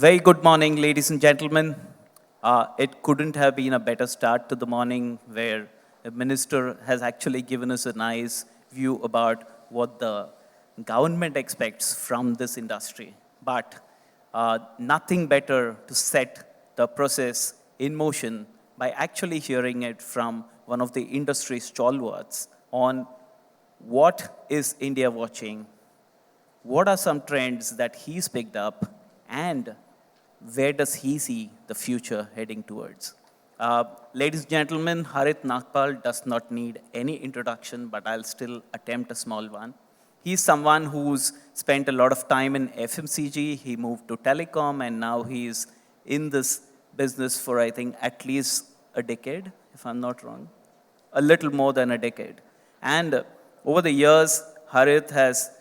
Very good morning, ladies and gentlemen. It couldn't have been a better start to the morning where the minister has actually given us a nice view about what the government expects from this industry. But nothing better to set the process in motion by actually hearing it from one of the industry stalwarts on what is India watching, what are some trends that he's picked up, and where does he see the future heading towards? Ladies and gentlemen, Harit Nagpal does not need any introduction, but I'll still attempt a small one. He's someone who's spent a lot of time in FMCG. He moved to Telecom, and now he's in this business for, I think, at least a decade, if I'm not wrong. A little more than a decade. And over the years, Harit has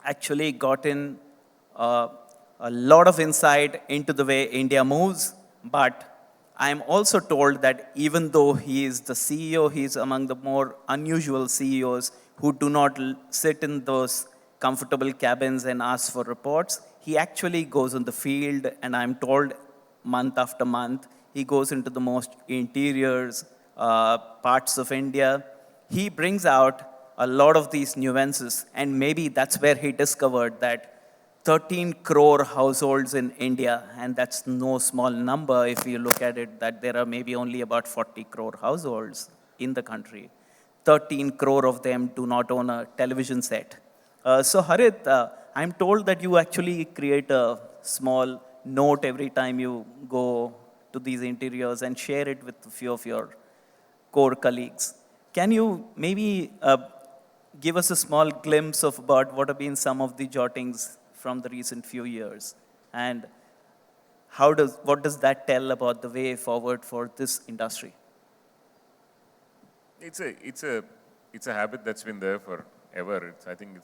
actually gotten a lot of insight into the way India moves, but I'm also told that even though he is the CEO, he is among the more unusual CEOs who do not sit in those comfortable cabins and ask for reports. He actually goes on the field, and I'm told month after month, he goes into the most interiors parts of India. He brings out a lot of these nuances, and maybe that's where he discovered that 13 crore households in India, and that's no small number if you look at it, that there are maybe only about 40 crore households in the country. 13 crore of them do not own a television set. So Harit, I'm told that you actually create a small note every time you go to these interiors and share it with a few of your core colleagues. Can you maybe give us a small glimpse of about what have been some of the jottings from the recent few years, and what does that tell about the way forward for this industry? It's a habit that's been there forever. I think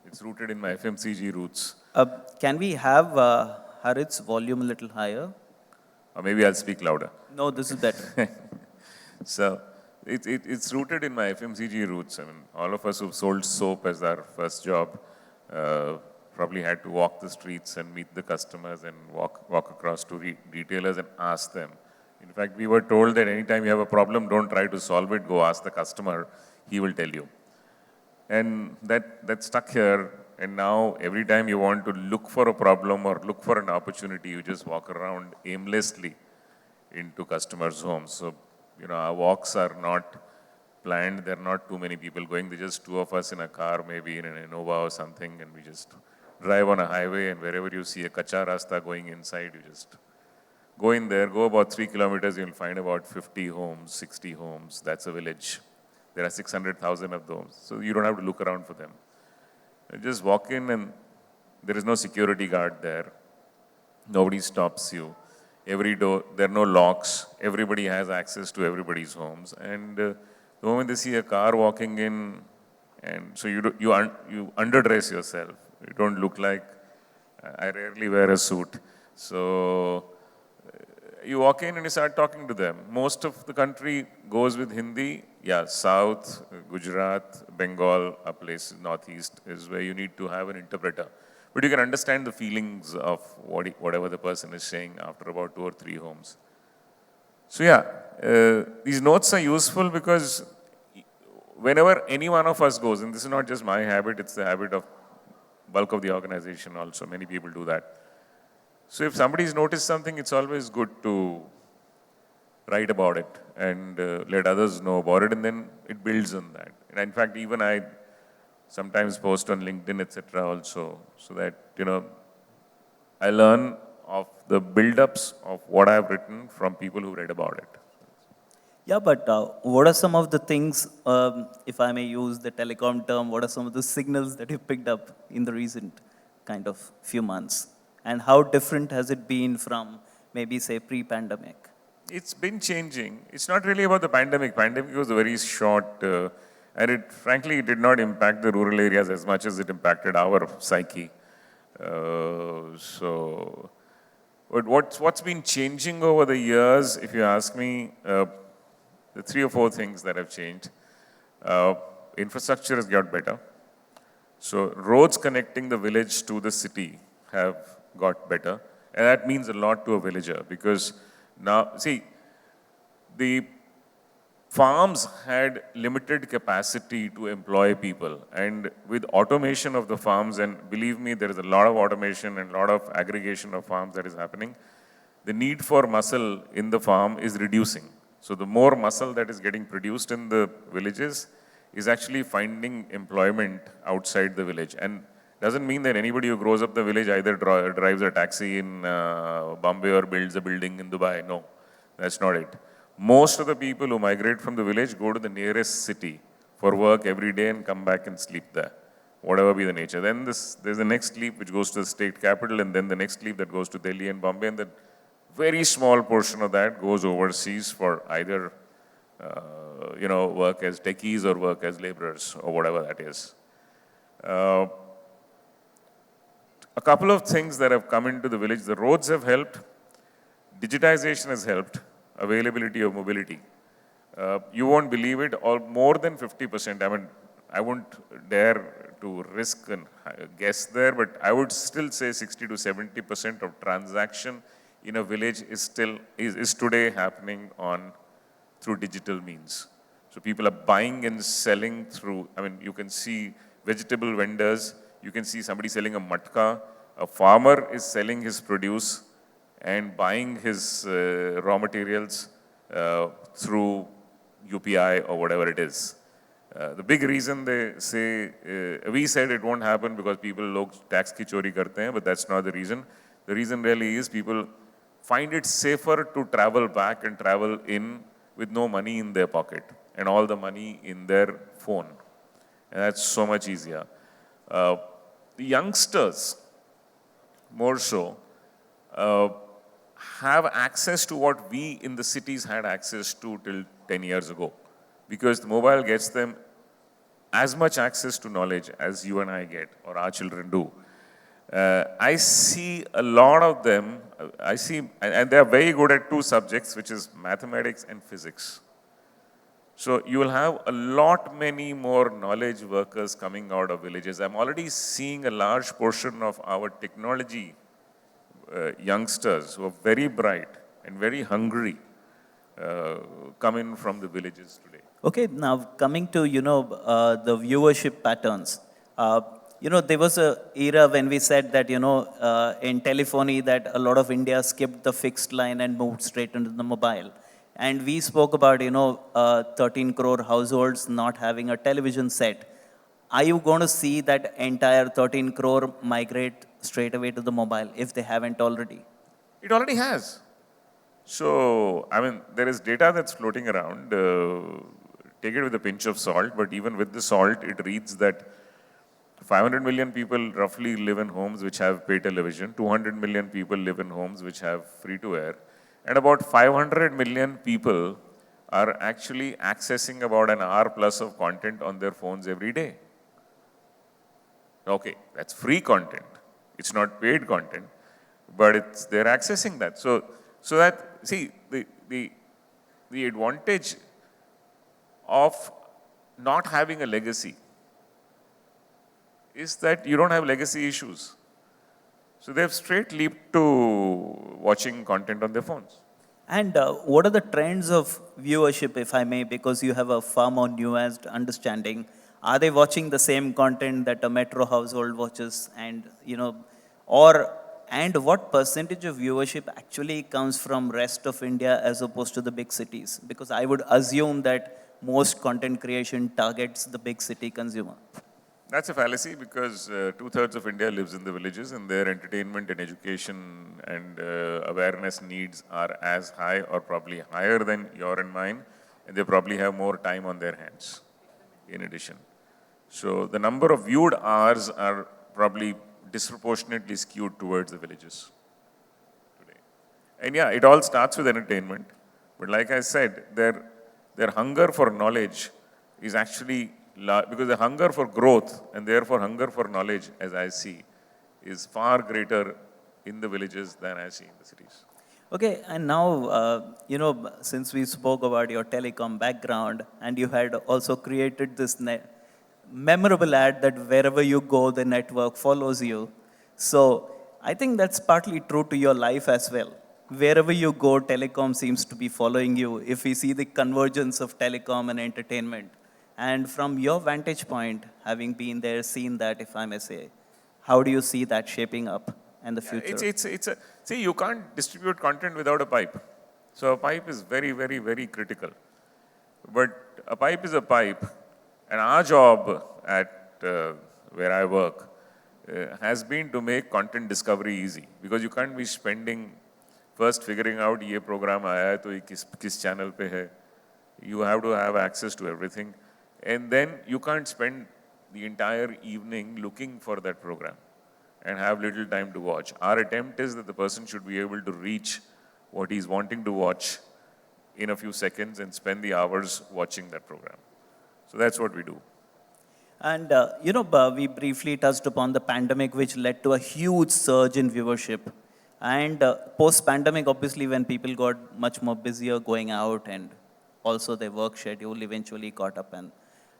it's rooted in my FMCG roots. Can we have Harit's volume a little higher? Or maybe I'll speak louder. No, this is better. So it's rooted in my FMCG roots. I mean, all of us who've sold soap as our first job probably had to walk the streets and meet the customers and walk across to retailers and ask them. In fact, we were told that anytime you have a problem, don't try to solve it, go ask the customer, he will tell you. And that stuck here, and now every time you want to look for a problem or look for an opportunity, you just walk around aimlessly into customers' homes. So, our walks are not planned, there are not too many people going, there's just two of us in a car, maybe in an Innova or something, and we just drive on a highway, and wherever you see a kacha rasta going inside, you just go in there, go about 3 kilometers, you'll find about 50 homes, 60 homes. That's a village. There are 600,000 of those. So you don't have to look around for them. You just walk in, and there is no security guard there. Nobody stops you. Every door, there are no locks. Everybody has access to everybody's homes. And the moment they see a car walking in, and so you underdress yourself. You don't look like, I rarely wear a suit. So you walk in and you start talking to them. Most of the country goes with Hindi. Yeah, South, Gujarat, Bengal, a place Northeast is where you need to have an interpreter. But you can understand the feelings of whatever the person is saying after about 2 or 3 homes. So yeah, these notes are useful because whenever any one of us goes, and this is not just my habit, it's the habit of bulk of the organization also, many people do that. So if somebody's noticed something, it's always good to write about it and let others know about it, and then it builds on that. And in fact, even I sometimes post on LinkedIn, etc. also, so that, I learn of the build-ups of what I've written from people who read about it. Yeah, but what are some of the things, if I may use the telecom term, what are some of the signals that you picked up in the recent kind of few months? And how different has it been from maybe, say, pre-pandemic? It's been changing. It's not really about the pandemic. Pandemic was very short, and it frankly did not impact the rural areas as much as it impacted our psyche. So, but what's been changing over the years, if you ask me, the 3 or 4 things that have changed. Infrastructure has got better. So roads connecting the village to the city have got better. And that means a lot to a villager because now, see, the farms had limited capacity to employ people. And with automation of the farms, and believe me, there is a lot of automation and a lot of aggregation of farms that is happening, the need for muscle in the farm is reducing. So the more muscle that is getting produced in the villages is actually finding employment outside the village. And doesn't mean that anybody who grows up the village either drives a taxi in Bombay or builds a building in Dubai. No, that's not it. Most of the people who migrate from the village go to the nearest city for work every day and come back and sleep there, whatever be the nature. Then there's the next leap which goes to the state capital, and then the next leap that goes to Delhi and Bombay, and the very small portion of that goes overseas for either work as techies or work as laborers or whatever that is. A couple of things that have come into the village. The roads have helped. Digitization has helped. Availability of mobility. You won't believe it, or more than 50%. I mean, I won't dare to risk and guess there, but I would still say 60 to 70% of transaction in a village is today happening through digital means. So people are buying and selling through, I mean, you can see vegetable vendors, you can see somebody selling a matka, a farmer is selling his produce and buying his raw materials through UPI or whatever it is. The big reason they say, we said it won't happen because people tax ki chori karte hain, but that's not the reason. The reason really is people find it safer to travel back and travel in with no money in their pocket and all the money in their phone. And that's so much easier. The youngsters, more so, have access to what we in the cities had access to till 10 years ago. Because the mobile gets them as much access to knowledge as you and I get, or our children do. I see a lot of them, and they're very good at two subjects, which is mathematics and physics. So you will have a lot many more knowledge workers coming out of villages. I'm already seeing a large portion of our technology youngsters who are very bright and very hungry come in from the villages today. Okay, now coming to, the viewership patterns. There was a era when we said that, in telephony that a lot of India skipped the fixed line and moved straight into the mobile. And we spoke about, 13 crore households not having a television set. Are you going to see that entire 13 crore migrate straight away to the mobile if they haven't already? It already has. So, I mean, there is data that's floating around. Take it with a pinch of salt, but even with the salt, it reads that 500 million people roughly live in homes which have pay television, 200 million people live in homes which have free-to-air, and about 500 million people are actually accessing about an hour plus of content on their phones every day. Okay, that's free content. It's not paid content, but they're accessing that. So that, see, the advantage of not having a legacy is that you don't have legacy issues. So they've straight leaped to watching content on their phones. And what are the trends of viewership, if I may, because you have a far more nuanced understanding? Are they watching the same content that a metro household watches? And, and what percentage of viewership actually comes from rest of India as opposed to the big cities? Because I would assume that most content creation targets the big city consumer. That's a fallacy because 2/3 of India lives in the villages and their entertainment and education and awareness needs are as high or probably higher than your and mine, and they probably have more time on their hands in addition. So the number of viewed hours are probably disproportionately skewed towards the villages today. And yeah, it all starts with entertainment, but like I said, their hunger for knowledge is actually because the hunger for growth and therefore hunger for knowledge, as I see, is far greater in the villages than I see in the cities. Okay, and now, since we spoke about your telecom background and you had also created this memorable ad that wherever you go, the network follows you. So I think that's partly true to your life as well. Wherever you go, telecom seems to be following you. If we see the convergence of telecom and entertainment, and from your vantage point, having been there, seen that, if I may say, how do you see that shaping up in the Yeah, future? see, you can't distribute content without a pipe. So a pipe is very, very, very critical. But a pipe is a pipe, and our job at where I work has been to make content discovery easy, because you can't be spending first figuring out ये program आया है तो ये किस channel पे है. You have to have access to everything, and then you can't spend the entire evening looking for that program and have little time to watch. Our attempt is that the person should be able to reach what he's wanting to watch in a few seconds and spend the hours watching that program. So that's what we do. And, we briefly touched upon the pandemic, which led to a huge surge in viewership. And post-pandemic, obviously, when people got much more busier going out and also their work schedule eventually caught up. And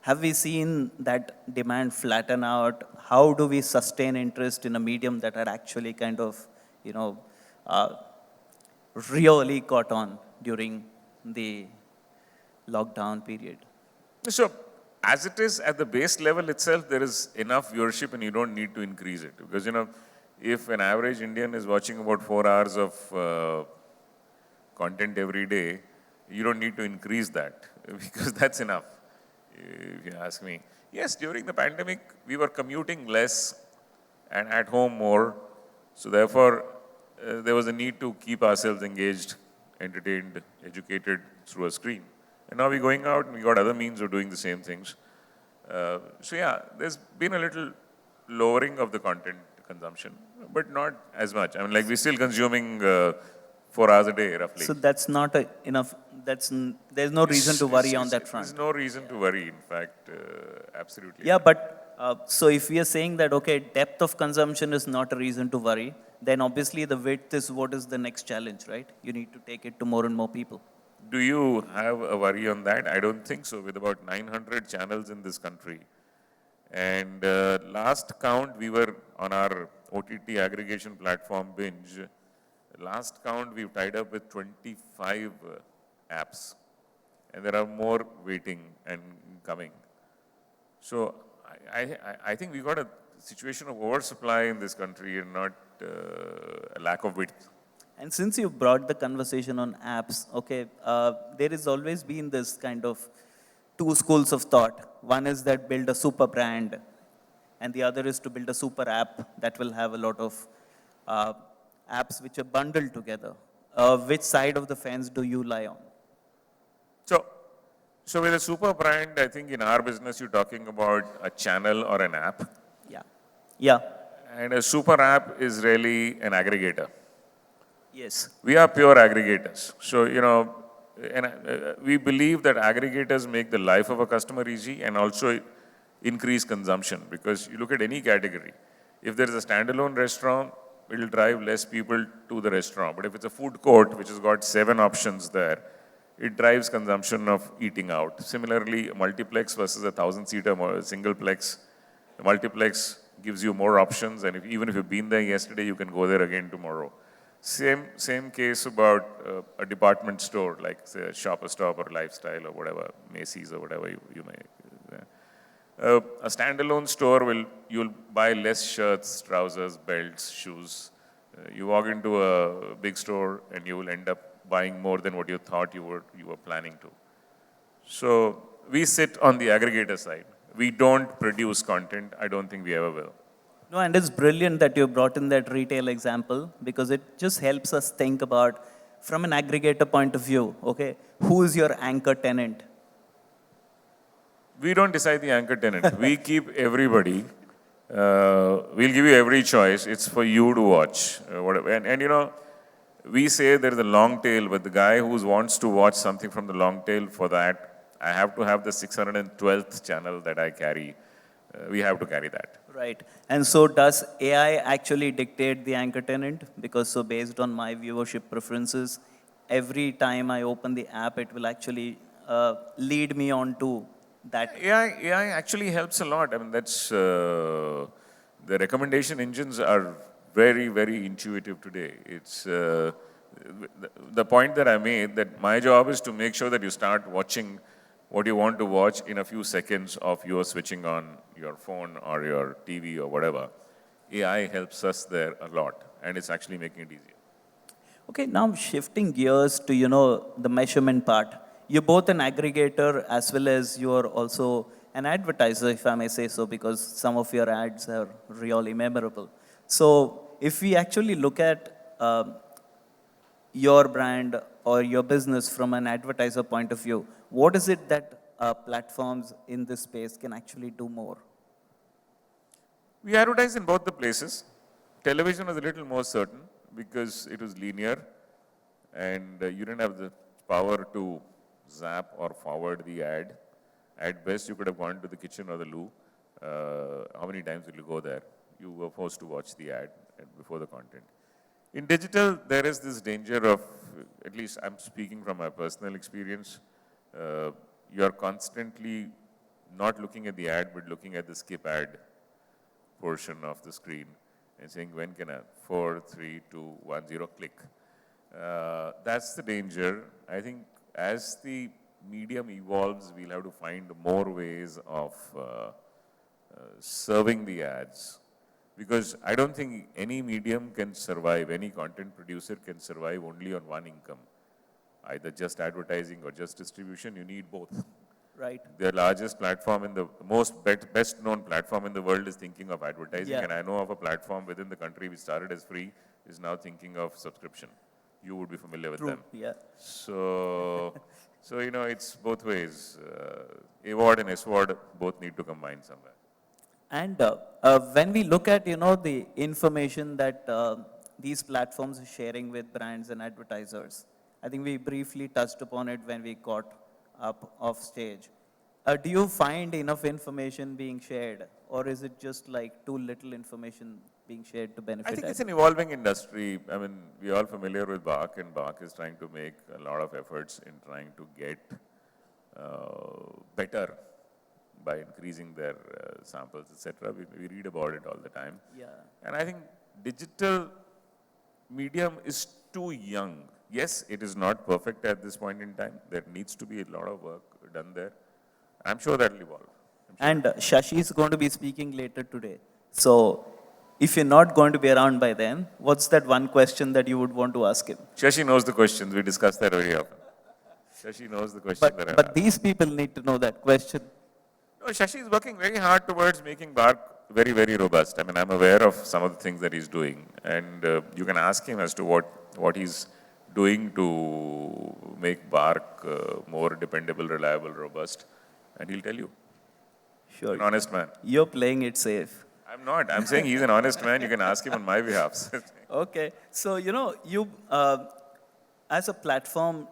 have we seen that demand flatten out? How do we sustain interest in a medium that had actually kind of, uh, really caught on during the lockdown period? So as it is at the base level itself, there is enough viewership and you don't need to increase it. Because, if an average Indian is watching about 4 hours of content every day, you don't need to increase that because that's enough, if you ask me. Yes, during the pandemic, we were commuting less and at home more. So therefore, there was a need to keep ourselves engaged, entertained, educated through a screen. And now we're going out and we got other means of doing the same things. So yeah, there's been a little lowering of the content consumption, but not as much. I mean, like we're still consuming 4 hours a day, roughly. So that's not enough. There's no reason to worry on that front. There's no reason to worry, in fact, absolutely. Yeah, but so if we are saying that, okay, depth of consumption is not a reason to worry, then obviously the width is what is the next challenge, right? You need to take it to more and more people. Do you have a worry on that? I don't think so. With about 900 channels in this country. And last count, we were on our OTT aggregation platform Binge. Last count, we've tied up with 25 apps. And there are more waiting and coming. So I think we got a situation of oversupply in this country and not a lack of width. And since you brought the conversation on apps, okay, there has always been this kind of two schools of thought. One is that build a super brand, and the other is to build a super app that will have a lot of apps which are bundled together. Which side of the fence do you lie on? So with a super brand, I think in our business, you're talking about a channel or an app. Yeah. Yeah. And a super app is really an aggregator. Yes. We are pure aggregators. So, we believe that aggregators make the life of a customer easy and also increase consumption. Because you look at any category, if there is a standalone restaurant, it will drive less people to the restaurant. But if it's a food court, which has got 7 options there, it drives consumption of eating out. Similarly, a multiplex versus a 1,000-seater singleplex. The multiplex gives you more options, and even if you've been there yesterday, you can go there again tomorrow. Same case about a department store, like say a Shopper Stop or Lifestyle or whatever, Macy's or whatever you may. A standalone store you'll buy less shirts, trousers, belts, shoes. You walk into a big store and you will end up buying more than what you thought you were planning to. So we sit on the aggregator side. We don't produce content. I don't think we ever will. No, and it's brilliant that you brought in that retail example because it just helps us think about, from an aggregator point of view, okay, who is your anchor tenant? We don't decide the anchor tenant. We keep everybody. We'll give you every choice. It's for you to watch. Whatever. And we say there is a long tail, but the guy who wants to watch something from the long tail, for that, I have to have the 612th channel that I carry. We have to carry that. Right. And so does AI actually dictate the anchor tenant? Because so based on my viewership preferences, every time I open the app, it will actually lead me on to that. AI actually helps a lot. I mean, that's the recommendation engines are very, very intuitive today. It's the point that I made, that my job is to make sure that you start watching what you want to watch in a few seconds of your switching on your phone or your TV or whatever. AI helps us there a lot, and it's actually making it easier. Okay, now shifting gears to, the measurement part. You're both an aggregator as well as you're also an advertiser, if I may say so, because some of your ads are really memorable. So if we actually look at your brand or your business from an advertiser point of view, what is it that platforms in this space can actually do more? We advertise in both the places. Television was a little more certain because it was linear and you didn't have the power to zap or forward the ad. At best, you could have gone to the kitchen or the loo. How many times will you go there? You were forced to watch the ad before the content. In digital, there is this danger of, at least I'm speaking from my personal experience, you're constantly not looking at the ad, but looking at the skip ad portion of the screen and saying, when can I? 4, 3, 2, 1, 0, click. That's the danger. I think as the medium evolves, we'll have to find more ways of serving the ads. Because I don't think any medium can survive, any content producer can survive only on one income. Either just advertising or just distribution, you need both. Right. The largest platform in the best known platform in the world is thinking of advertising, and I know of a platform within the country which started as free is now thinking of subscription. You would be familiar with them. Yeah. So it's both ways. AWOD and SWOD both need to combine somewhere. And when we look at, the information that these platforms are sharing with brands and advertisers, I think we briefly touched upon it when we got up off stage. Do you find enough information being shared, or is it just like too little information being shared to benefit? I think it's an evolving industry. I mean, we're all familiar with BARC, and BARC is trying to make a lot of efforts in trying to get better by increasing their samples, etc. We read about it all the time. Yeah. And I think digital medium is too young. Yes, it is not perfect at this point in time. There needs to be a lot of work done there. I'm sure that will evolve. Sure. And Shashi is going to be speaking later today. So if you're not going to be around by then, what's that one question that you would want to ask him? Shashi knows the questions. We discuss that very often. Shashi knows the question But these people need to know that question. No, Shashi is working very hard towards making BARC very, very robust. I mean, I'm aware of some of the things that he's doing. And you can ask him as to what he's doing to make BARC more dependable, reliable, robust. And he'll tell you. Sure. An honest man. You're playing it safe. I'm not. I'm saying he's an honest man. You can ask him on my behalf. Okay. So, you, as a platform,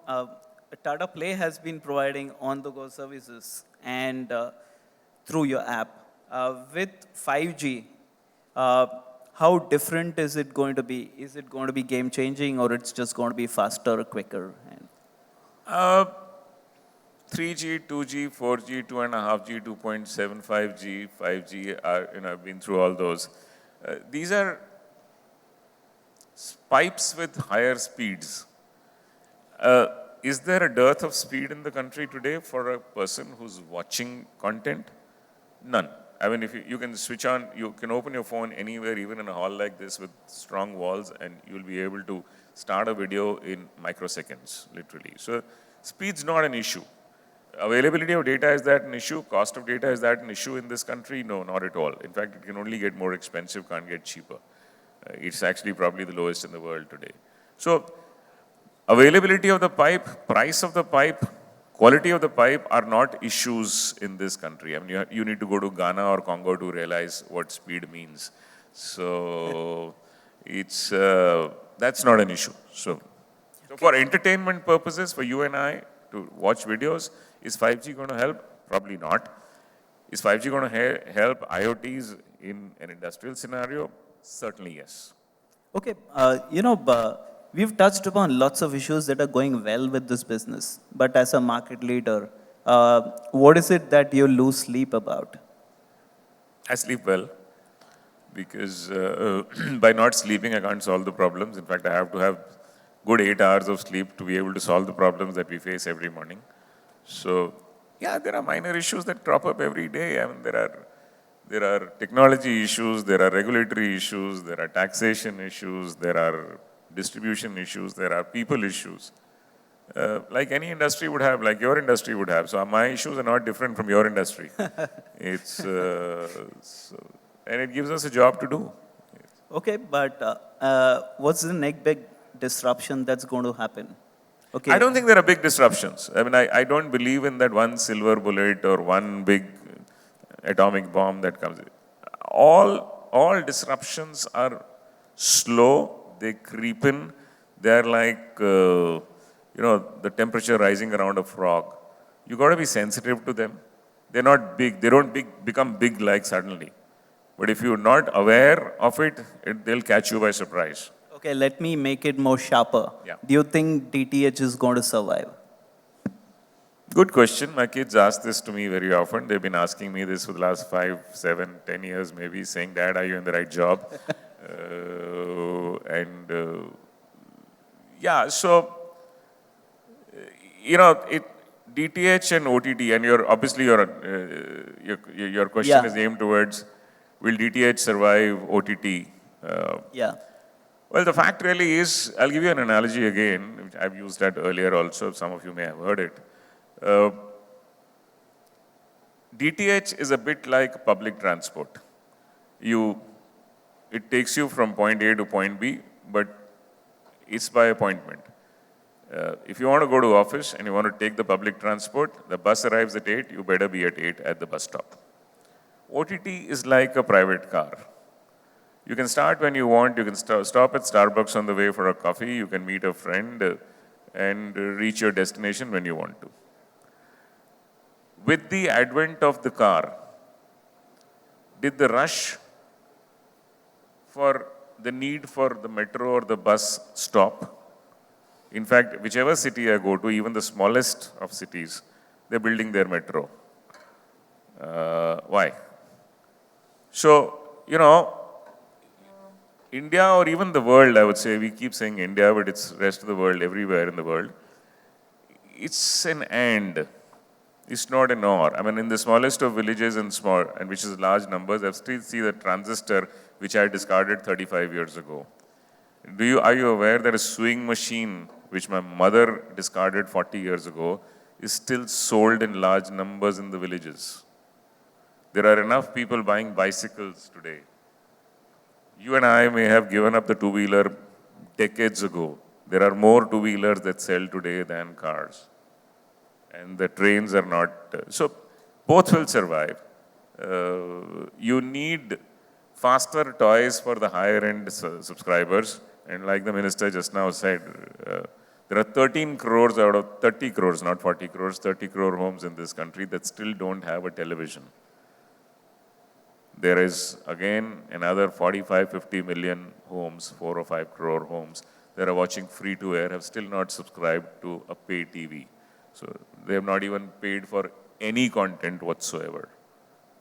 Tata Play has been providing on-the-go services and through your app. With 5G, how different is it going to be? Is it going to be game-changing, or it's just going to be faster, quicker? 3G, 2G, 4G, 2.5G, 2.75G, 5G, I've been through all those. These are pipes with higher speeds. Is there a dearth of speed in the country today for a person who's watching content? None. I mean, if you can switch on, you can open your phone anywhere, even in a hall like this with strong walls, and you'll be able to start a video in microseconds, literally. So speed's not an issue. Availability of data, is that an issue? Cost of data, is that an issue in this country? No, not at all. In fact, it can only get more expensive, can't get cheaper. It's actually probably the lowest in the world today. So availability of the pipe, price of the pipe, quality of the pipe are not issues in this country. I mean, you need to go to Ghana or Congo to realize what speed means. So that's not an issue. So for entertainment purposes, for you and I to watch videos, is 5G going to help? Probably not. Is 5G going to help IoTs in an industrial scenario? Certainly yes. Okay, we've touched upon lots of issues that are going well with this business. But as a market leader, what is it that you lose sleep about? I sleep well. because by not sleeping, I can't solve the problems. In fact, I have to have good 8 hours of sleep to be able to solve the problems that we face every morning. So, yeah, there are minor issues that crop up every day. I mean, there are technology issues, there are regulatory issues, there are taxation issues, there are distribution issues, there are people issues. Like any industry would have, like your industry would have. So my issues are not different from your industry. It's and it gives us a job to do. Okay, but what's the next big disruption that's going to happen? Okay. I don't think there are big disruptions. I mean, I don't believe in that one silver bullet or one big atomic bomb that comes. All disruptions are slow. They creep in. They're like the temperature rising around a frog. You got to be sensitive to them. They're not big. They don't become big like suddenly. But if you're not aware of it, they'll catch you by surprise. Okay, let me make it more sharper. Yeah. Do you think DTH is going to survive? Good question. My kids ask this to me very often. They've been asking me this for the last 5, 7, 10 years maybe, saying, Dad, are you in the right job? Yeah, so, DTH and OTT, and obviously your question is aimed towards, will DTH survive OTT? Yeah. Well, the fact really is, I'll give you an analogy again, which I've used that earlier also, some of you may have heard it. DTH is a bit like public transport. It takes you from point A to point B, but it's by appointment. If you want to go to office and you want to take the public transport, the bus arrives at 8, you better be at 8 at the bus stop. OTT is like a private car. You can start when you want, you can stop at Starbucks on the way for a coffee, you can meet a friend and reach your destination when you want to. With the advent of the car, did the rush for the need for the metro or the bus stop? In fact, whichever city I go to, even the smallest of cities, they're building their metro. Why? So, India or even the world, I would say, we keep saying India, but it's rest of the world, everywhere in the world. It's an and. It's not an or. I mean, in the smallest of villages and which is large numbers, I still see the transistor which I discarded 35 years ago. Are you aware that a sewing machine, which my mother discarded 40 years ago, is still sold in large numbers in the villages? There are enough people buying bicycles today. You and I may have given up the two-wheeler decades ago. There are more two-wheelers that sell today than cars. And the trains are not. So both will survive. You need faster toys for the higher-end subscribers. And like the minister just now said, there are 13 crores out of 30 crores, not 40 crores, 30 crore homes in this country that still don't have a television. There is, again, another 45, 50 million homes, 4 or 5 crore homes that are watching free-to-air, have still not subscribed to a pay TV. So they have not even paid for any content whatsoever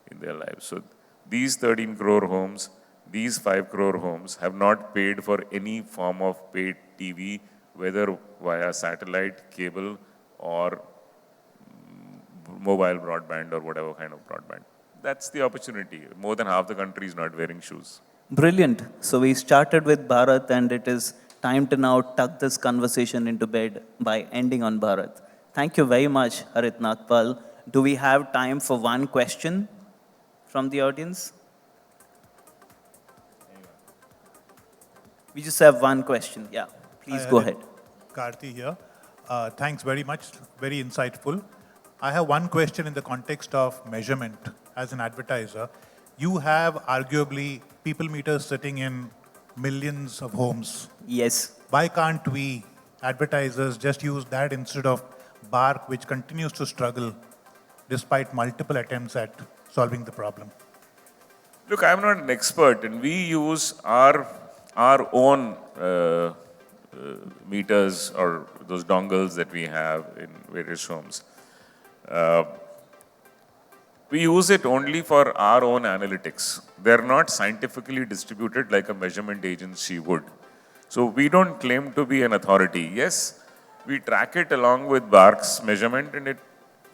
in their lives. So these 13 crore homes, these 5 crore homes have not paid for any form of paid TV, whether via satellite, cable, or mobile broadband or whatever kind of broadband. That's the opportunity. More than half the country is not wearing shoes. Brilliant. So we started with Bharat, and it is time to now tuck this conversation into bed by ending on Bharat. Thank you very much, Harit Nagpal. Do we have time for one question from the audience? We just have one question. Yeah, please go ahead. Karthi here. Thanks very much. Very insightful. I have one question in the context of measurement as an advertiser. You have arguably people meters sitting in millions of homes. Yes. Why can't we, advertisers, just use that instead of BARC, which continues to struggle despite multiple attempts at solving the problem? Look, I'm not an expert, and we use our own meters or those dongles that we have in various homes. We use it only for our own analytics. They're not scientifically distributed like a measurement agency would. So we don't claim to be an authority. Yes, we track it along with Bark's measurement and it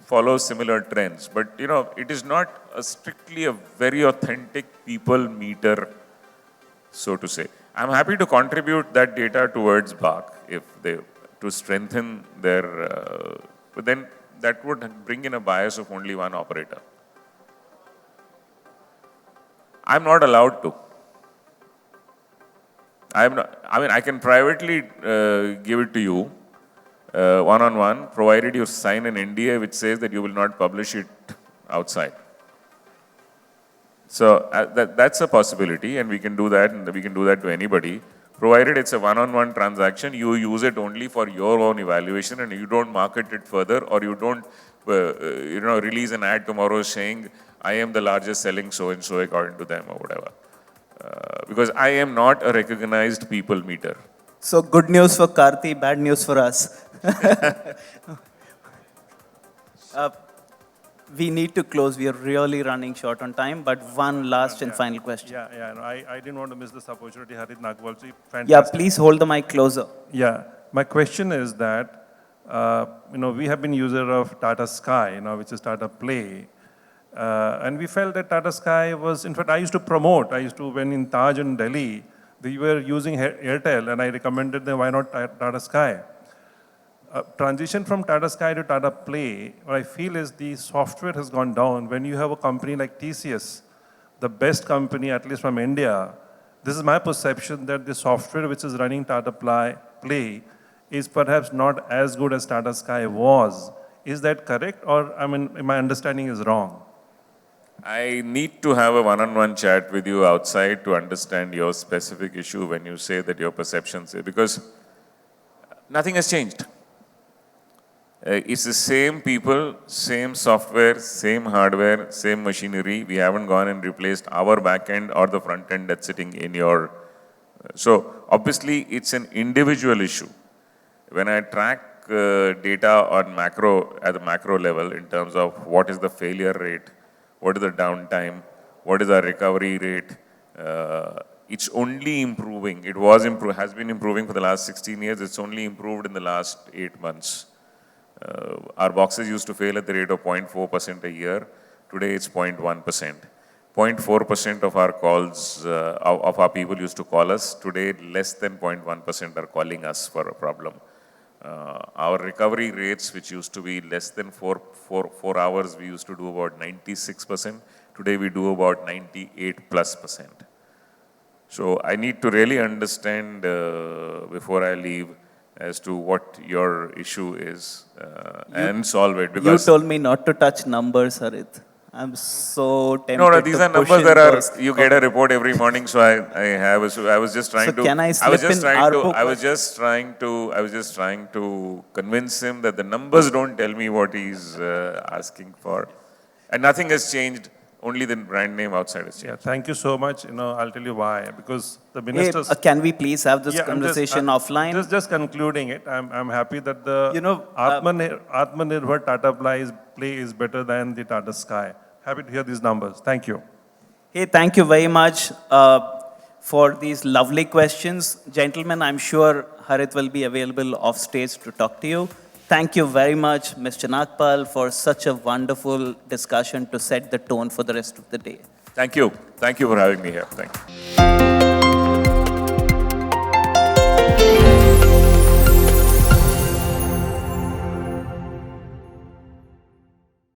follows similar trends. But it is not strictly a very authentic people meter, so to say. I'm happy to contribute that data towards Bark to strengthen their, but then that would bring in a bias of only one operator. I'm not allowed to. I can privately give it to you, one-on-one, provided you sign an NDA which says that you will not publish it outside. So that's a possibility, and we can do that, and we can do that to anybody. Provided it's a one-on-one transaction, you use it only for your own evaluation, and you don't market it further, or you don't, release an ad tomorrow saying, I am the largest selling so-and-so according to them, or whatever. Because I am not a recognized people meter. So good news for Karthi, bad news for us. We need to close. We are really running short on time, but one last and final question. I didn't want to miss this opportunity, Harit, Nagpal. Fantastic. Yeah, please hold the mic closer. Yeah, my question is that, we have been user of Tata Sky, which is Tata Play. And we felt that Tata Sky was, in fact, I used to, when in Taj in Delhi, we were using Airtel, and I recommended them, why not Tata Sky? Transition from Tata Sky to Tata Play, what I feel is the software has gone down. When you have a company like TCS, the best company, at least from India, this is my perception that the software which is running Tata Play is perhaps not as good as Tata Sky was. Is that correct? Or, my understanding is wrong? I need to have a one-on-one chat with you outside to understand your specific issue when you say that your perceptions, because nothing has changed. It's the same people, same software, same hardware, same machinery. We haven't gone and replaced our back end or the front end that's sitting in your... So obviously it's an individual issue. When I track data on at the macro level in terms of what is the failure rate, what is the downtime, what is our recovery rate, it's only improving. It has been improving for the last 16 years. It's only improved in the last 8 months. Our boxes used to fail at the rate of 0.4% a year. Today it's 0.1%. 0.4% of our calls, of our people used to call us. Today less than 0.1% are calling us for a problem. Our recovery rates, which used to be less than 4 hours, we used to do about 96%. Today we do about 98+%. So I need to really understand before I leave as to what your issue is and solve it. Because you told me not to touch numbers, Harit. I'm so tempted. No, these are numbers that are, you get a report every morning, so I was just trying to. Can I slip in our book? I was just trying to convince him that the numbers don't tell me what he's asking for. And nothing has changed. Only the brand name outside has changed. Yeah, thank you so much. I'll tell you why. Because the ministers... can we please have this conversation offline? Just concluding it. I'm happy that the Atmanirbhar Tata Play is better than the Tata Sky. Happy to hear these numbers. Thank you. Hey, thank you very much for these lovely questions. Gentlemen, I'm sure Harit will be available off stage to talk to you. Thank you very much, Mr. Nagpal, for such a wonderful discussion to set the tone for the rest of the day. Thank you. Thank you for having me here. Thank you.